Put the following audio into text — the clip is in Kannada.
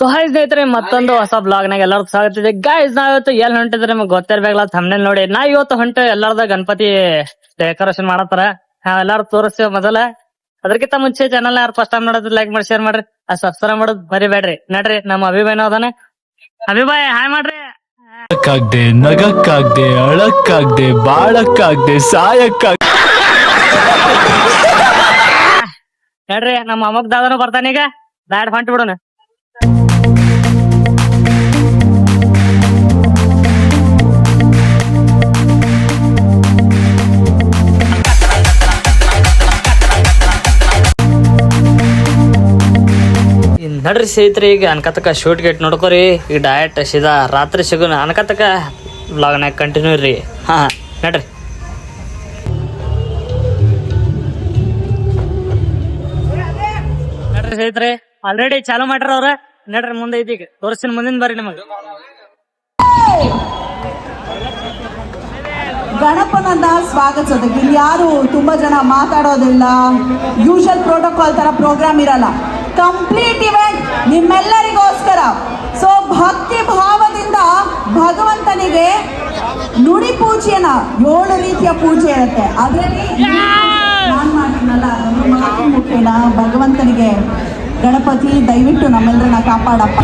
ಸೊ ಹಾಯ್ ಸ್ನೇಹಿತರೆ, ಮತ್ತೊಂದು ಹೊಸ ಬ್ಲಾಗ್ ನಾಗ ಎಲ್ಲರೂ ಸ್ವಾಗತ ಇದೆ. ಗೈಸ್, ನಾವಿವತ್ತು ಎಲ್ಲಿ ಹೊಂಟಿದ್ರೆ ನಿಮ್ಗೆ ಗೊತ್ತಿರ್ಬೇಕಲ್ಲ, ಥಂಬ್ನೇಲ್ ನೋಡಿ. ನಾ ಇವತ್ತು ಹೊಂಟ ಎಲ್ಲಾರ್ದ ಗಣಪತಿ ಡೆಕೋರೇಷನ್ ಮಾಡತ್ತಾರ. ಎಲ್ಲಾರು ತೋರಿಸ್ತೇವೆ ಮೊದಲ. ಅದಕ್ಕಿಂತ ಮುಂಚೆ ಚಾನಲ್ ಯಾರು ಫಸ್ಟ್ ಟೈಮ್ ನೋಡೋದು ಲೈಕ್ ಮಾಡಿ, ಶೇರ್ ಮಾಡ್ರಿ, ಸಬ್ಸ್ಕ್ರೈಬ್ ಮಾಡೋದು ಮರಿಬೇಡ್ರಿ. ನಡ್ರಿ, ನಮ್ಮ ಅಭಿಭಾಯ್ನ ಅದಾನೆ. ಅಭಿಭಾಯ್ ಹಾಯ್ ಮಾಡ್ರಿ. ನಗಕ್ಕಾಗ್ದೆ, ನಗಕ್ಕಾಗ್ದೆ, ಅಳಕ್ಕಾಗ್ದೆ, ಬಾಳಕ್ಕಾಗ್ದೆ, ಸಾಯಕ್ಕಾಗ್ದೆ. ನಡ್ರಿ, ನಮ್ಮ ಅಮ್ಮಗ್ ದಾದನು ಬರ್ತಾನೀಗ. ಬ್ಯಾಡ್ ಹೊಂಟ್ ಬಿಡೋಣ. ನಡ್ರಿ ಸ್ನೇಹಿತರೆ, ಈಗ ಅನ್ಕತಕ ಶೂಟ್ ಗೇಟ್ ನೋಡ್ಕೋರಿ. ಈಗ ಡಯಟ್ ಸೀದಾ ರಾತ್ರಿ ಸಿಗೋಣ. ಅನ್ಕತಕ ಬ್ಲಾಗ್ನಾಗ ಕಂಟಿನ್ಯೂ ರೀ. ಹಾ ನಡ್ರಿ. ನಡ್ರಿ ಸ್ನೇಹಿತರೆ, ಆಲ್ರೆಡಿ ಚಾಲು ಮಾಡ್ರ ಅವ್ರ. ನಡ್ರಿ, ಮುಂದೆ ಇದೀಗ ತೋರಿಸ್ತೀನಿ, ಮುಂದಿನ ಬರ್ರಿ ನಿಮಗೆ. ಗಣಪನನ್ನ ಸ್ವಾಗತಿಸೋದಕ್ಕೆ ಇಲ್ಲಿ ಯಾರು ತುಂಬಾ ಜನ ಮಾತಾಡೋದಿಲ್ಲ. ಯೂಶಲ್ ಪ್ರೋಟೋಕಾಲ್ ತರ ಪ್ರೋಗ್ರಾಮ್ ಇರಲ್ಲ. ಕಂಪ್ಲೀಟ್ ಇವೆಂಟ್ ನಿಮ್ಮೆಲ್ಲರಿಗೋಸ್ಕರ. ಸೊ ಭಕ್ತಿ ಭಾವದಿಂದ ಭಗವಂತನಿಗೆ ನುಡಿ ಪೂಜೆಯನ್ನ 7 ರೀತಿಯ ಪೂಜೆ ಇರುತ್ತೆ. ಅದರಲ್ಲಿ ನಾನು ಮಾಡ್ತೀನಲ್ಲ, ಮುಖ್ಯನ ಭಗವಂತನಿಗೆ. ಗಣಪತಿ ದಯವಿಟ್ಟು ನಮ್ಮೆಲ್ಲರನ್ನ ಕಾಪಾಡಪ್ಪ.